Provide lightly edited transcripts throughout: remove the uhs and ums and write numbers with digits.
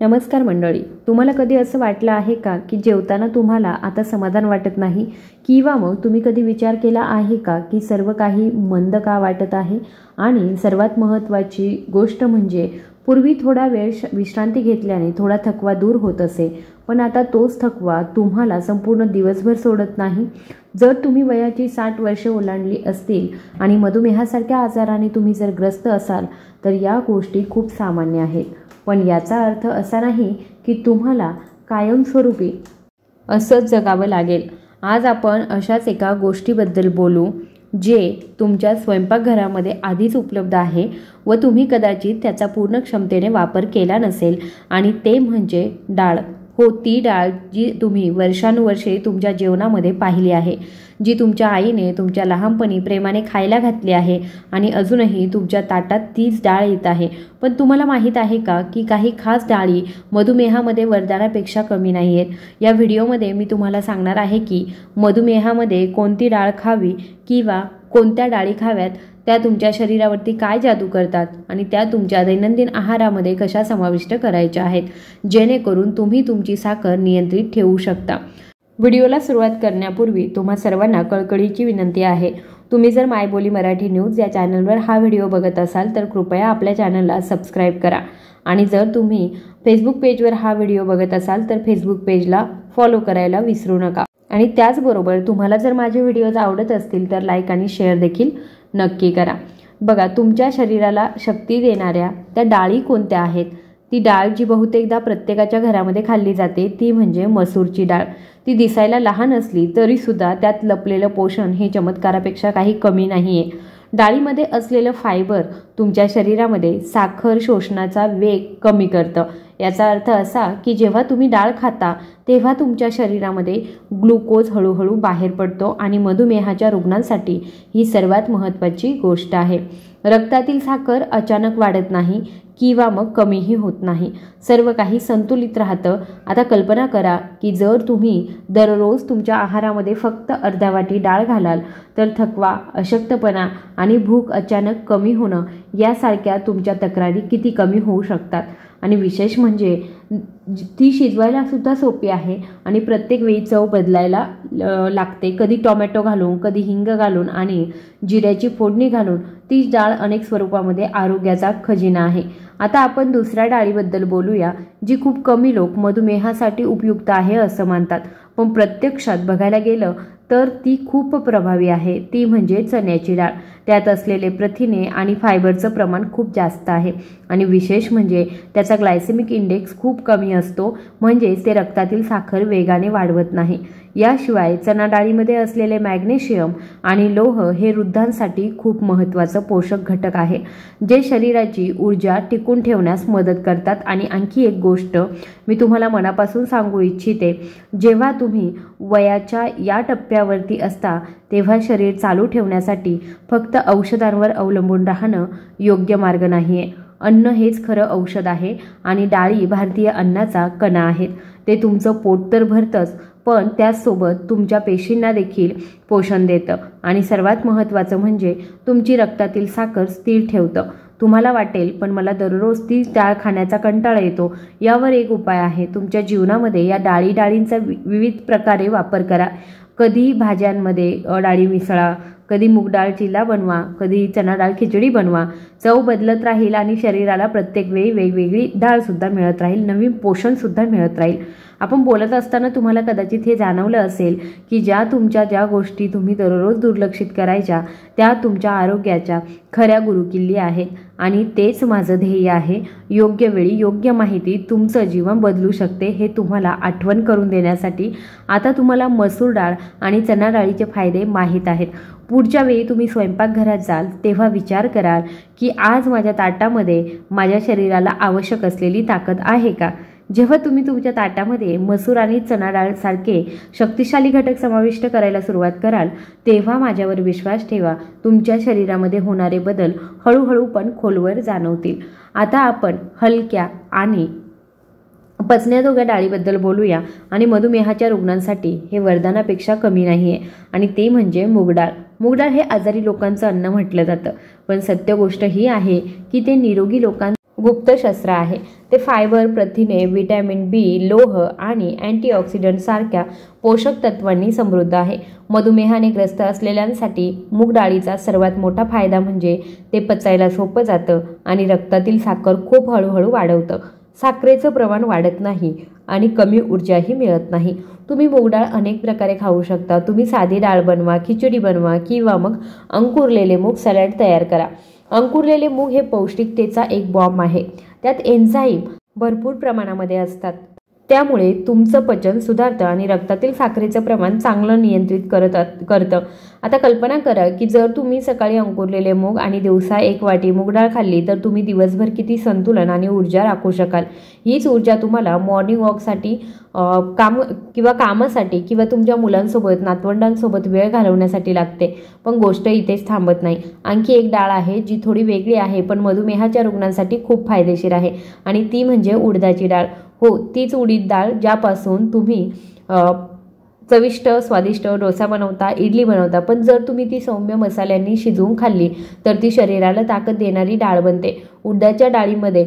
नमस्कार मंडळी, तुम्हाला कधी असं वाटलं आहे का की जेवताना तुम्हाला आता समाधान वाटत नाही, किंवा मग तुम्ही कधी विचार केला आहे का की सर्व काही मंद का वाटत आहे? आणि सर्वात महत्त्वाची गोष्ट म्हणजे पूर्वी थोडा वेळ विश्रांती घेतल्याने थोडा थकवा दूर होत असे, पण आता तोच थकवा तुम्हाला संपूर्ण दिवसभर सोडत नाही। जर तुम्ही वयाची 60 वर्षे ओलांडली असतील आणि मधुमेहासारख्या आजाराने तुम्ही जर ग्रस्त असाल तर या गोष्टी खूप सामान्य आहेत, पण याचा अर्थ असा नाही की तुम्हाला कायमस्वरूपी असंच जगावं लागेल। आज आपण अशाच एका गोष्टीबद्दल बोलू जे तुमच्या स्वयंपाकघरामध्ये आधीच उपलब्ध आहे व तुम्ही कदाचित त्याचा पूर्ण क्षमतेने वापर केला नसेल, आणि ते म्हणजे डाळ। हो, ती डाळ जी तुम्ही वर्षानुवर्षे तुमच्या जेवणामध्ये पाहिली आहे, जी तुमच्या आईने तुमच्या लहानपणी प्रेमाने खायला घातली आहे आणि अजूनही तुमच्या ताटात तीच डाळ येत आहे। पण तुम्हाला माहीत आहे का की काही खास डाळी मधुमेहामध्ये वरदानापेक्षा कमी नाही आहेत। या व्हिडिओमध्ये मी तुम्हाला सांगणार आहे की मधुमेहामध्ये कोणती डाळ खावी किंवा कोणत्या डाळी खाव्यात, त्या तुमच्या शरीरावरती काय जादू करतात आणि त्या तुमच्या दैनंदिन आहारामध्ये कशा समाविष्ट करायच्या आहेत, जेणेकरून तुम्ही तुमची साखर नियंत्रित ठेवू शकता। व्हिडिओला सुरुवात करण्यापूर्वी तुम्हा सर्वांना कळकळीची विनंती आहे, तुम्ही जर मायबोली मराठी न्यूज या चॅनलवर हा व्हिडिओ बघत असाल तर कृपया आपल्या चॅनलला सबस्क्राईब करा, आणि जर तुम्ही फेसबुक पेजवर हा व्हिडिओ बघत असाल तर फेसबुक पेजला फॉलो करायला विसरू नका। आणि त्याचबरोबर तुम्हाला जर माझे व्हिडिओज आवडत असतील तर लाईक आणि शेअर देखील नक्की करा। बघा, तुमच्या शरीराला शक्ती देणाऱ्या त्या डाळी कोणत्या आहेत? ती डाळ जी बहुतेकदा प्रत्येकाच्या घरामध्ये खाल्ली जाते ती म्हणजे मसूरची डाळ। ती दिसायला लहान असली तरीसुद्धा त्यात लपलेलं पोषण हे चमत्कारापेक्षा काही कमी नाही आहे। डाळीमध्ये असलेलं फायबर तुमच्या शरीरामध्ये साखर शोषणाचा वेग कमी करतं। याचा अर्थ असा की जेव्हा तुम्ही डाळ खाता तेव्हा तुमच्या शरीरामध्ये ग्लुकोज हळूहळू बाहेर पडतो, आणि मधुमेहाच्या रुग्णांसाठी ही सर्वात महत्त्वाची गोष्ट आहे। रक्तातील साखर अचानक वाढत नाही किंवा मग कमीही होत नाही, सर्व काही संतुलित राहतं। आता कल्पना करा की जर तुम्ही दररोज तुमच्या आहारामध्ये फक्त अर्धा वाटी डाळ घालाल तर थकवा, अशक्तपणा आणि भूक अचानक कमी होणं यासारख्या तुमच्या तक्रारी किती कमी होऊ शकतात। आणि विशेष म्हणजे ती शिजवायला सुद्धा सोपी आहे आणि प्रत्येक वेळी चव बदलायला लागते, कधी टोमॅटो घालून, कधी हिंग घालून आणि जिऱ्याची फोडणी घालून। ती डाळ अनेक स्वरूपामध्ये आरोग्याचा खजिना आहे। आता आपण दुसऱ्या डाळीबद्दल बोलूया जी खूप कमी लोक मधुमेहासाठी उपयुक्त आहे असं मानतात, पण प्रत्यक्षात बघायला गेलं तर ती खूप प्रभावी आहे। ती म्हणजे चण्याची डाळ। त्यात असलेले प्रथिने आणि फायबरचं प्रमाण खूप जास्त आहे, आणि विशेष म्हणजे त्याचा ग्लायसेमिक इंडेक्स खूप कमी असतो, म्हणजेच ते रक्तातील साखर वेगाने वाढवत नाही। याशिवाय चणा डाळीमध्ये असलेले मॅग्नेशियम आणि लोह हे वृद्धांसाठी खूप महत्त्वाचं पोषक घटक आहे, जे शरीराची ऊर्जा टिकून ठेवण्यास मदत करतात। आणि आणखी एक गोष्ट मी तुम्हाला मनापासून सांगू इच्छिते, जेव्हा तुम्ही वयाच्या या टप्प्यावरती असता तेव्हा शरीर चालू ठेवण्यासाठी फक्त औषधांवर अवलंबून राहणं योग्य मार्ग नाही आहे। अन्न हेच खरं औषध आहे, आणि डाळी भारतीय अन्नाचा कणा आहेत। ते तुमचं पोट तर भरतंच, पण त्याचसोबत तुमच्या पेशींना देखील पोषण देतं, आणि सर्वात महत्त्वाचं म्हणजे तुमची रक्तातील साखर स्थिर ठेवतं। तुम्हाला वाटेल पण मला दररोज ती डाळ खाण्याचा कंटाळा येतो, यावर एक उपाय आहे। तुमच्या जीवनामध्ये या डाळींचा विविध प्रकारे वापर करा। कधी भाज्यांमध्ये डाळी मिसळा, कधी मूग डाळ चिला बनवा, कधी चणा डाळ खिचडी बनवा। चव बदलत राहील आणि शरीराला प्रत्येक वेळी वेगवेगळी डाळसुद्धा मिळत राहील, नवीन पोषणसुद्धा मिळत राहील। आपण बोलत असताना तुम्हाला कदाचित हे जाणवलं असेल की ज्या गोष्टी तुम्ही दररोज दुर्लक्षित करायच्या त्या तुमच्या आरोग्याच्या खऱ्या गुरुकिल्ली आहेत, आणि तेच माझं ध्येय आहे। योग्य वेळी योग्य माहिती तुमचं जीवन बदलू शकते हे तुम्हाला आठवण करून देण्यासाठी आता तुम्हाला मसूर डाळ आणि चणा डाळीचे फायदे माहीत आहेत। पुढच्या वेळी तुम्ही स्वयंपाकघरात जाल तेव्हा विचार कराल की आज माझ्या ताटामध्ये माझ्या शरीराला आवश्यक असलेली ताकद आहे का? जेव्हा तुम्ही तुमच्या ताटामध्ये मसूर आणि चणा डाळ सारखे शक्तिशाली घटक समाविष्ट करायला सुरुवात कराल तेव्हा माझ्यावर विश्वास ठेवा, तुमच्या शरीरामध्ये होणारे बदल हळूहळू पण खोलवर जाणवतील। आता आपण हलक्या आणि पचण्याजोग्या डाळीबद्दल बोलूया, आणि मधुमेहाच्या रुग्णांसाठी हे वरदानापेक्षा कमी नाही आहे, आणि ते म्हणजे मूग डाळ। मूग डाळ हे आजारी लोकांचं अन्न म्हटलं जातं, पण सत्य गोष्ट ही आहे की ते निरोगी लोकांचं गुप्तशस्त्र आहे. ते फायबर, प्रथिने, व्हिटॅमिन बी, लोह आणि अँटीऑक्सिडंट सारख्या पोषक तत्वांनी समृद्ध आहे. मधुमेहाने ग्रस्त असलेल्यांसाठी मूग डाळीचा सर्वात मोठा फायदा म्हणजे ते पचायला सोपं जातं आणि रक्तातील साखर खूप हळूहळू वाढवतं. साखरेचं प्रमाण वाढत नाही आणि कमी ऊर्जाही मिळत नाही. तुम्ही मूग डाळ अनेक प्रकारे खाऊ शकता. तुम्ही साधी डाळ बनवा, खिचडी बनवा किंवा मग अंकुरलेले मूग सॅलड तयार करा. अंकुरलेले मूग हे पौष्टिकतेचा एक बॉम्ब आहे. त्यात एन्झाईम भरपूर प्रमाणामध्ये असतात. त्यामुळे तुमचं पचन सुधारतं आणि रक्तातील साखरेचं प्रमाण चांगलं नियंत्रित करतं. आता कल्पना करा की जर तुम्ही सकाळी अंकुरलेले मूग आणि दिवसा 1 वाटी मूग डाळ खाल्ली तर तुम्ही दिवसभर किती संतुलन आणि ऊर्जा राखू शकाल. हीच ऊर्जा तुम्हाला मॉर्निंग वॉकसाठी, कामासाठी किंवा तुमच्या मुलांसोबत, नातवंडांसोबत वेळ घालवण्यासाठी लागते. पण गोष्ट इथेच थांबत नाही. आणखी एक डाळ आहे जी थोडी वेगळी आहे पण मधुमेहाच्या रुग्णांसाठी खूप फायदेशीर आहे आणि ती म्हणजे उडदाची डाळ. हो, तीच उडीद डाळ ज्यापासून तुम्ही चविष्ट स्वादिष्ट डोसा बनवता, इडली बनवता. पण जर तुम्ही ती सौम्य मसाल्यांनी शिजवून खाल्ली तर ती शरीराला ताकद देणारी डाळ बनते. उडदाच्या डाळीमध्ये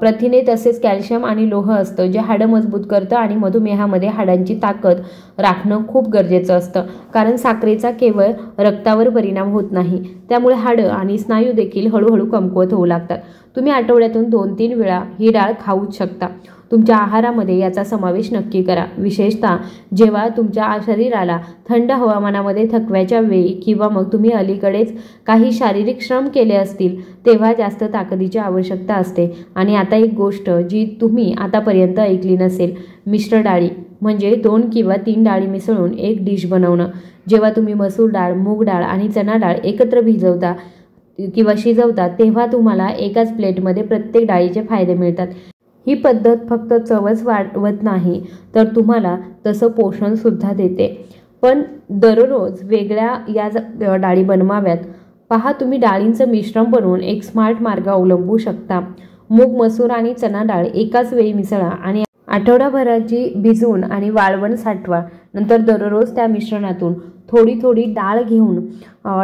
प्रथिने तसेच कॅल्शियम आणि लोह असतं जे हाडं मजबूत करतं आणि मधुमेहामध्ये हाडांची ताकद राखणं खूप गरजेचं असतं. कारण साखरेचा केवळ रक्तावर परिणाम होत नाही, त्यामुळे हाडं आणि स्नायू देखील हळूहळू कमकुवत होऊ लागतात. तुम्ही आठवड्यातून 2-3 वेळा ही डाळ खाऊच शकता. तुमच्या आहारामध्ये याचा समावेश नक्की करा. विशेषतः जेव्हा तुमच्या शरीराला थंड हवामानामध्ये थकव्याच्या वेळी किंवा मग तुम्ही अलीकडेच काही शारीरिक श्रम केले असतील तेव्हा जास्त ताकदीची आवश्यकता असते. आणि आता एक गोष्ट जी तुम्ही आतापर्यंत ऐकली नसेल, मिश्र डाळी म्हणजे 2 किंवा 3 डाळी मिसळून एक डिश बनवणं. जेव्हा तुम्ही मसूर डाळ, मूग डाळ आणि चणा डाळ एकत्र भिजवता किंवा शिजवता तेव्हा तुम्हाला एकाच प्लेटमध्ये प्रत्येक डाळीचे फायदे मिळतात. ही पद्धत फक्त चवच वाढवत नाही तर तुम्हाला तसं पोषण सुद्धा देते. पण दररोज वेगळ्या या डाळी बनवाव्यात. पहा, तुम्ही डाळींचं मिश्रण बनवून एक स्मार्ट मार्ग अवलंबू शकता. मूग, मसूर आणि चणा डाळ एकाच वेळी मिसळा आणि आठवडाभराची भिजवून आणि वाळवण साठवा. नंतर दररोज त्या मिश्रणातून थोडी थोडी डाळ घेऊन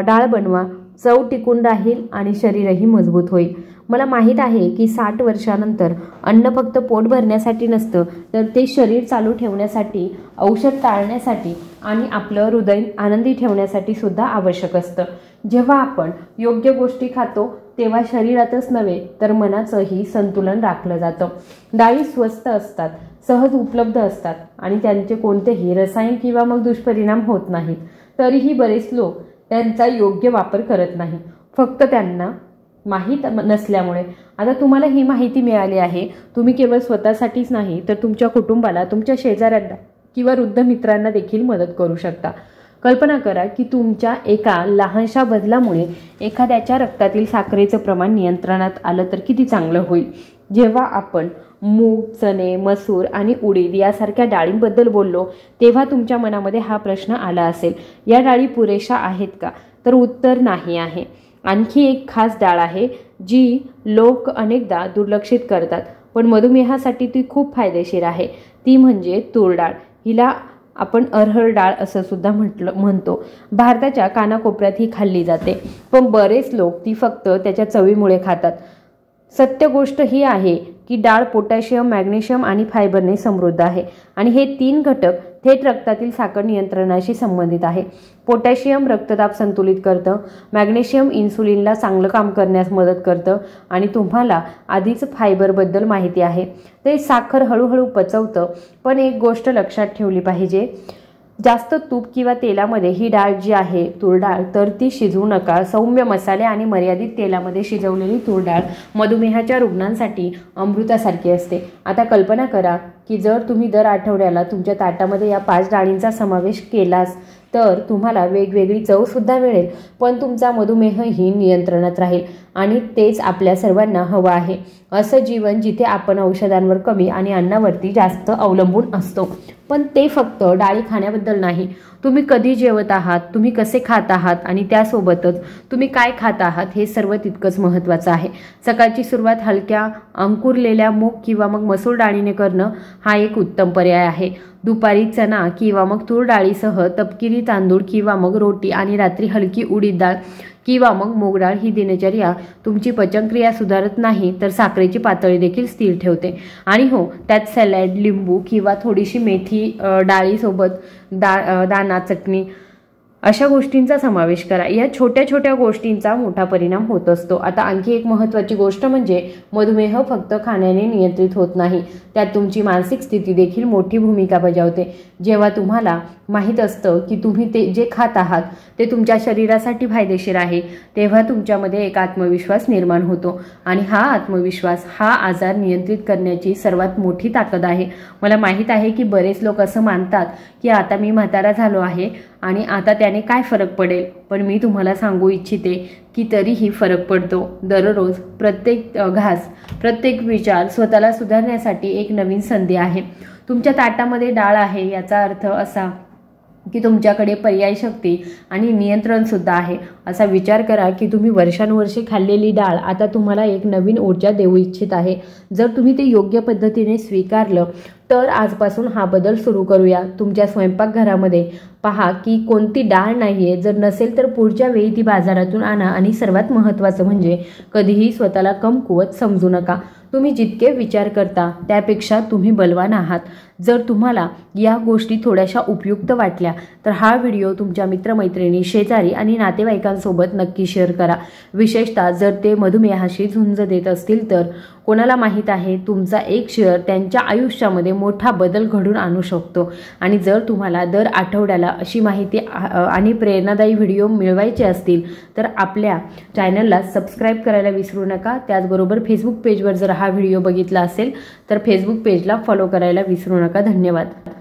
डाळ बनवा. चव टिकून राहील आणि शरीरही मजबूत होईल. मला माहीत आहे की 60 वर्षानंतर अन्न फक्त पोट भरण्यासाठी नसतं तर ते शरीर चालू ठेवण्यासाठी, औषध टाळण्यासाठी आणि आपलं हृदय आनंदी ठेवण्यासाठी सुद्धा आवश्यक असतं. जेव्हा आपण योग्य गोष्टी खातो तेव्हा शरीरातच नव्हे तर मनाचंही संतुलन राखलं जातं. डाळी स्वस्त असतात, सहज उपलब्ध असतात आणि त्यांचे कोणतेही रसायन किंवा मग दुष्परिणाम होत नाहीत. तरीही बरेच लोक त्यांचा योग्य वापर करत नाही, फक्त त्यांना माहीत नसल्यामुळे. आता तुम्हाला ही माहिती मिळाली आहे. तुम्ही केवळ स्वतःसाठीच नाही तर तुमच्या कुटुंबाला, तुमच्या शेजाऱ्यांना किंवा वृद्ध मित्रांना देखील मदत करू शकता. कल्पना करा की तुमच्या एका लहानशा बदलामुळे एखाद्याच्या रक्तातील साखरेचं प्रमाण नियंत्रणात आलं तर किती चांगलं होईल. जेव्हा आपण मूग, चणे, मसूर आणि उडीद यासारख्या डाळींबद्दल बोललो तेव्हा तुमच्या मनामध्ये हा प्रश्न आला असेल, या डाळी पुरेशा आहेत का? तर उत्तर नाही आहे. आणखी एक खास डाळ आहे जी लोक अनेकदा दुर्लक्षित करतात पण मधुमेहासाठी ती खूप फायदेशीर आहे. ती म्हणजे तूर डाळ. हिला आपण अरहर डाळ असं सुद्धा म्हणतो. भारताच्या कानाकोपऱ्यात ही खाल्ली जाते पण बरेच लोक ती फक्त त्याच्या चवीमुळे खातात. सत्य गोष्ट ही आहे की डाळ पोटॅशियम, मॅग्नेशियम आणि फायबरने समृद्ध आहे आणि हे 3 घटक थेट रक्तातील साखर नियंत्रणाशी संबंधित आहे. पोटॅशियम रक्तदाब संतुलित करतं, मॅग्नेशियम इन्सुलिनला चांगलं काम करण्यास मदत करतं आणि तुम्हाला आधीच फायबरबद्दल माहिती आहे ते साखर हळूहळू पचवतं. पण एक गोष्ट लक्षात ठेवली पाहिजे, जास्त तूप किंवा तेलामध्ये ही डाळ जी आहे तूर डाळ तर ती शिजवू नका. सौम्य मसाले आणि मर्यादित तेलामध्ये शिजवलेली तूर डाळ मधुमेहाच्या रुग्णांसाठी अमृतासारखी असते. आता कल्पना करा की जर तुम्ही दर आठवड्याला तुमच्या ताटामध्ये या 5 डाळींचा समावेश केलास तर तुम्हाला वेगवेगळी चवसुद्धा मिळेल पण तुमचा मधुमेहही नियंत्रणात राहील आणि तेच आपल्या सर्वांना हवं आहे. असं जीवन जिथे आपण औषधांवर कमी आणि अन्नावरती जास्त अवलंबून असतो. पण ते फक्त डाळी खाण्याबद्दल नाही. तुम्ही कधी जेवत आहात, तुम्ही कसे खात आहात आणि त्यासोबतच तुम्ही काय खात आहात हे सर्व तितकंच महत्त्वाचं आहे. सकाळची सुरुवात हलक्या अंकुरलेल्या मूग किंवा मग मसूर डाळीने करणं हा एक उत्तम पर्याय आहे. दुपारी चणा किंवा मग तूर डाळीसह तपकिरी तांदूळ किंवा मग रोटी आणि रात्री हलकी उडीद डाळ किंवा मग मूग डाळ ही दिनचर्या तुमची पचनक्रिया सुधारत नाही तर साखरेची पातळी देखील स्थिर ठेवते। आणि हो, त्यात सॅलड, लिंबू किंवा थोडीशी मेथी डाळीसोबत दाणा चटणी अशा गोष्टींचा समावेश करा। या छोट्या छोट्या गोष्टींचा मोठा परिणाम होत असतो। आता आणखी एक महत्त्वाची गोष्ट म्हणजे मधुमेह फक्त खाण्याने नियंत्रित होत नाही, त्यात तुमची मानसिक स्थिती देखील मोठी भूमिका बजावते। जेव्हा तुम्हाला माहीत असतं की तुम्ही ते जे खात आहात ते तुमच्या शरीरासाठी फायदेशीर आहे, तेव्हा तुमच्यामध्ये एक आत्मविश्वास निर्माण होतो आणि हा आत्मविश्वास हा आजार नियंत्रित करण्याची सर्वात मोठी ताकद आहे। मला माहीत आहे की बरेच लोक असं मानतात की आता मी म्हातारा झालो आहे आणि आता त्याने काय फरक पडेल, पण मी तुम्हाला सांगू इच्छिते की तरीही फरक पडतो। दररोज प्रत्येक घास, प्रत्येक विचार स्वतःला सुधारण्यासाठी एक नवीन संधी आहे। तुमच्या ताटामध्ये डाळ आहे याचा अर्थ असा की तुमच्याकडे पर्याय शक्ती आणि नियंत्रण सुद्धा आहे। असा विचार करा की तुम्ही वर्षानुवर्षे खाल्लेली डाळ आता तुम्हाला एक नवीन ऊर्जा देऊ इच्छित आहे। जर तुम्ही ते योग्य पद्धतीने स्वीकारलं तर आजपासून हा बदल सुरू करूया। तुमच्या स्वयंपाकघरामध्ये पहा की कोणती डाळ नाहीये, जर नसेल तर पुढच्या वेळी ती बाजारातून आणा आणि सर्वात महत्त्वाचं म्हणजे कधीही स्वतःला कमकुवत समजू नका। तुम्ही जितके विचार करता त्यापेक्षा तुम्ही बलवान आहात। जर तुम्हाला या गोष्टी थोड्याशा उपयुक्त वाटल्या तर हा व्हिडिओ तुमच्या मित्रमैत्रिणी, शेजारी आणि नातेवाईकांसोबत नक्की शेअर करा। विशेषतः जर ते मधुमेहाशी झुंज देत असतील तर कोणाला माहीत आहे तुमचा एक शेअर त्यांच्या आयुष्यामध्ये मोठा बदल घडून आणू शकतो। आणि जर तुम्हाला दर आठवड्याला अशी माहिती आणि प्रेरणादायी व्हिडिओ मिळवायचे असतील तर आपल्या चॅनलला सबस्क्राईब करायला विसरू नका। त्याचबरोबर फेसबुक पेजवर जर हा व्हिडिओ बघितला असेल तर फेसबुक पेजला फॉलो करायला विसरू नका। धन्यवाद।